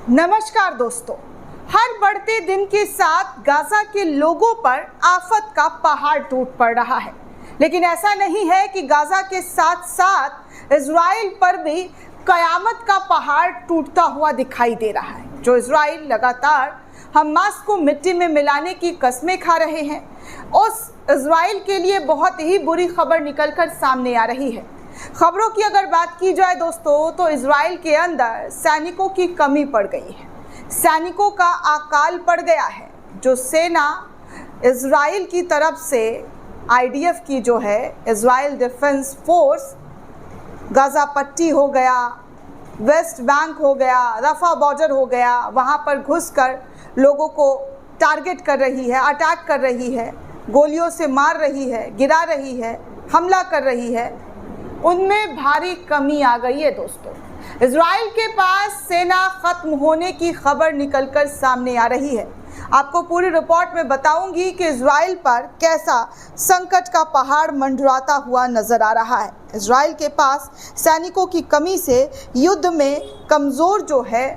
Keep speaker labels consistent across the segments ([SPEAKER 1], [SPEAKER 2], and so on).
[SPEAKER 1] नमस्कार दोस्तों, हर बढ़ते दिन के साथ गाजा के लोगों पर आफत का पहाड़ टूट पड़ रहा है। लेकिन ऐसा नहीं है कि गाजा के साथ साथ इजराइल पर भी कयामत का पहाड़ टूटता हुआ दिखाई दे रहा है। जो इजराइल लगातार हमास को मिट्टी में मिलाने की कस्में खा रहे हैं, उस इजराइल के लिए बहुत ही बुरी खबर निकलकर सामने आ रही है। खबरों की अगर बात की जाए दोस्तों, तो इजराइल के अंदर सैनिकों की कमी पड़ गई है, सैनिकों का अकाल पड़ गया है। जो सेना इजराइल की तरफ से आईडीएफ की जो है इजराइल डिफेंस फोर्स, गाजा पट्टी हो गया, वेस्ट बैंक हो गया, रफा बॉर्डर हो गया, वहाँ पर घुसकर लोगों को टारगेट कर रही है, अटैक कर रही है, गोलियों से मार रही है, गिरा रही है, हमला कर रही है, उनमें भारी कमी आ गई है दोस्तों। इजराइल के पास सेना खत्म होने की खबर निकलकर सामने आ रही है। आपको पूरी रिपोर्ट में बताऊंगी कि इजराइल पर कैसा संकट का पहाड़ मंडराता हुआ नजर आ रहा है। इजराइल के पास सैनिकों की कमी से युद्ध में कमज़ोर जो है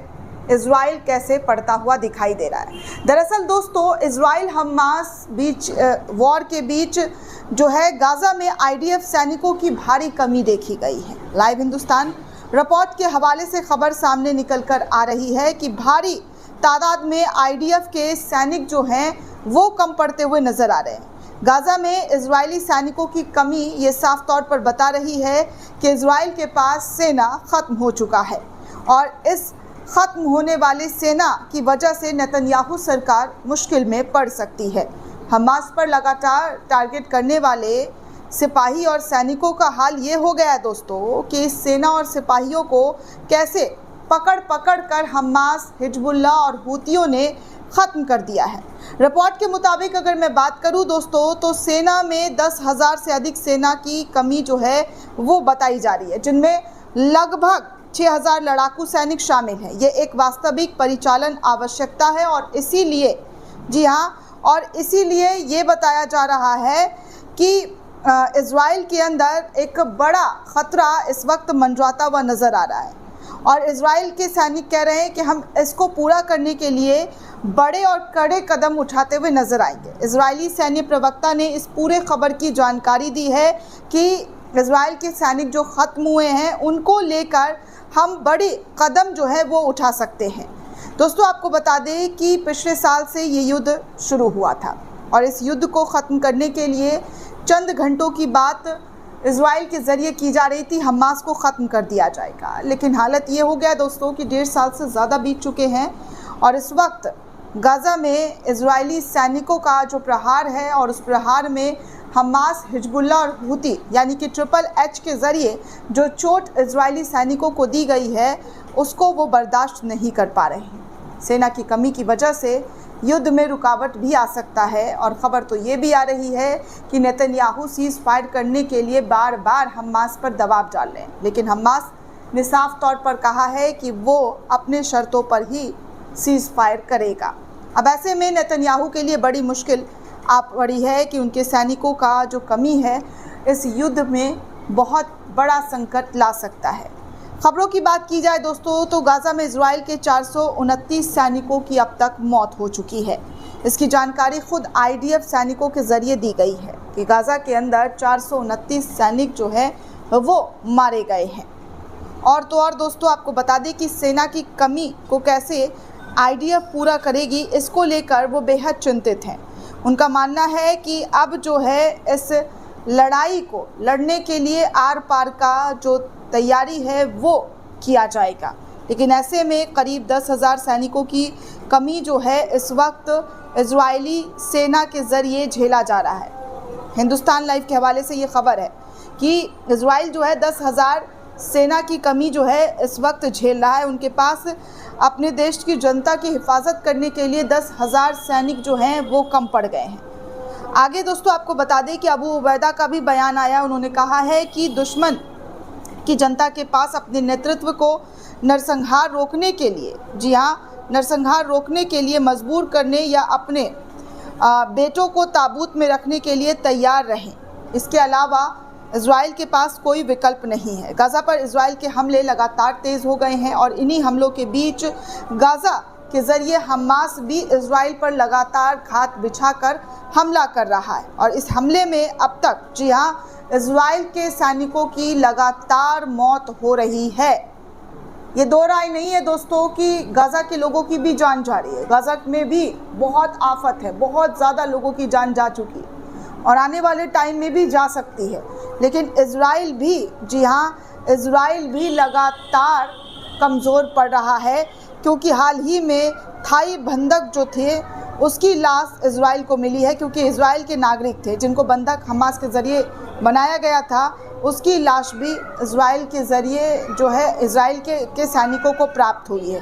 [SPEAKER 1] इजराइल कैसे पड़ता हुआ दिखाई दे रहा है। दरअसल दोस्तों, इजराइल हमास वॉर के बीच जो है गाजा में आईडीएफ सैनिकों की भारी कमी देखी गई है। लाइव हिंदुस्तान रिपोर्ट के हवाले से खबर सामने निकल कर आ रही है कि भारी तादाद में आईडीएफ के सैनिक जो हैं वो कम पड़ते हुए नजर आ रहे हैं। गाजा में इजरायली सैनिकों की कमी ये साफ तौर पर बता रही है कि इजराइल के पास सेना खत्म हो चुका है और इस खत्म होने वाली सेना की वजह से नेतन्याहू सरकार मुश्किल में पड़ सकती है। हमास पर लगातार टारगेट करने वाले सिपाही और सैनिकों का हाल ये हो गया है दोस्तों कि इस सेना और सिपाहियों को कैसे पकड़ कर हमास, हिजबुल्लाह और हूतियों ने ख़त्म कर दिया है। रिपोर्ट के मुताबिक अगर मैं बात करूं दोस्तों, तो सेना में 10,000 से अधिक सेना की कमी जो है वो बताई जा रही है, जिनमें लगभग 6,000 लड़ाकू सैनिक शामिल हैं। ये एक वास्तविक परिचालन आवश्यकता है और इसीलिए, जी हाँ, और इसीलिए ये बताया जा रहा है कि इजराइल के अंदर एक बड़ा ख़तरा इस वक्त मंडराता हुआ नज़र आ रहा है और इजराइल के सैनिक कह रहे हैं कि हम इसको पूरा करने के लिए बड़े और कड़े कदम उठाते हुए नज़र आएंगे। इजरायली सैन्य प्रवक्ता ने इस पूरे खबर की जानकारी दी है कि इजराइल के सैनिक जो ख़त्म हुए हैं उनको लेकर हम बड़ी कदम जो है वो उठा सकते हैं। दोस्तों, आपको बता दें कि पिछले साल से ये युद्ध शुरू हुआ था और इस युद्ध को ख़त्म करने के लिए चंद घंटों की बात इजराइल के ज़रिए की जा रही थी, हमास को ख़त्म कर दिया जाएगा। लेकिन हालत ये हो गया दोस्तों कि 1.5 साल से ज़्यादा बीत चुके हैं और इस वक्त गाज़ा में इजरायली सैनिकों का जो प्रहार है और उस प्रहार में हमास, हिजबुल्लाह और हूती यानी कि HHH के ज़रिए जो चोट इजरायली सैनिकों को दी गई है उसको वो बर्दाश्त नहीं कर पा रहे हैं। सेना की कमी की वजह से युद्ध में रुकावट भी आ सकता है और ख़बर तो ये भी आ रही है कि नेतन्याहू सीज़ फायर करने के लिए बार बार हमास पर दबाव डाल रहे हैं, लेकिन हमास ने साफ तौर पर कहा है कि वो अपने शर्तों पर ही सीज़ फायर करेगा। अब ऐसे में नेतन्याहू के लिए बड़ी मुश्किल आ पड़ी है कि उनके सैनिकों का जो कमी है इस युद्ध में बहुत बड़ा संकट ला सकता है। खबरों की बात की जाए दोस्तों, तो गाज़ा में इजराइल के 429 सैनिकों की अब तक मौत हो चुकी है। इसकी जानकारी खुद आईडीएफ सैनिकों के ज़रिए दी गई है कि गाज़ा के अंदर 429 सैनिक जो है वो मारे गए हैं। और तो और दोस्तों, आपको बता दें कि सेना की कमी को कैसे आईडीएफ पूरा करेगी, इसको लेकर वो बेहद चिंतित हैं। उनका मानना है कि अब जो है इस लड़ाई को लड़ने के लिए आर पार का जो तैयारी है वो किया जाएगा। लेकिन ऐसे में करीब 10,000 सैनिकों की कमी जो है इस वक्त इजरायली सेना के ज़रिए झेला जा रहा है। हिंदुस्तान लाइव के हवाले से ये खबर है कि इजराइल जो है 10,000 सेना की कमी जो है इस वक्त झेल रहा है। उनके पास अपने देश की जनता की हिफाजत करने के लिए 10,000 सैनिक जो हैं वो कम पड़ गए हैं। आगे दोस्तों, आपको बता दें कि अबू उबैदा का भी बयान आया। उन्होंने कहा है कि दुश्मन की जनता के पास अपने नेतृत्व को नरसंहार रोकने के लिए, जी हाँ, नरसंहार रोकने के लिए मजबूर करने या अपने बेटों को ताबूत में रखने के लिए तैयार रहें। इसके अलावा इजराइल के पास कोई विकल्प नहीं है। गाज़ा पर इजराइल के हमले लगातार तेज़ हो गए हैं और इन्हीं हमलों के बीच गाज़ा के ज़रिए हमास भी इजराइल पर लगातार घात बिछाकर हमला कर रहा है और इस हमले में अब तक जी हाँ इजराइल के सैनिकों की लगातार मौत हो रही है। ये दो राय नहीं है दोस्तों कि गाज़ा के लोगों की भी जान जा रही है। गाज़ा में भी बहुत आफत है, बहुत ज़्यादा लोगों की जान जा चुकी है और आने वाले टाइम में भी जा सकती है। लेकिन इजराइल भी जी हाँ इजराइल भी लगातार कमज़ोर पड़ रहा है क्योंकि हाल ही में थाई बंधक जो थे उसकी लाश इजराइल को मिली है क्योंकि इजराइल के नागरिक थे जिनको बंधक हमास के ज़रिए बनाया गया था, उसकी लाश भी इजराइल के ज़रिए जो है इजराइल के सैनिकों को प्राप्त हुई है।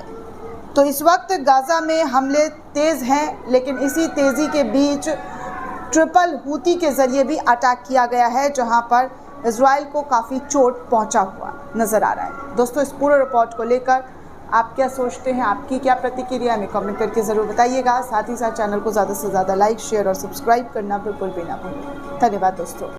[SPEAKER 1] तो इस वक्त गाज़ा में हमले तेज़ हैं लेकिन इसी तेज़ी के बीच ट्रिपल हूती के ज़रिए भी अटैक किया गया है जहां पर इजराइल को काफ़ी चोट पहुंचा हुआ नज़र आ रहा है। दोस्तों इस पूरे रिपोर्ट को लेकर आप क्या सोचते हैं, आपकी क्या प्रतिक्रिया हमें कमेंट करके ज़रूर बताइएगा। साथ ही साथ चैनल को ज़्यादा से ज़्यादा लाइक शेयर और सब्सक्राइब करना बिल्कुल भी ना भूलें। धन्यवाद दोस्तों।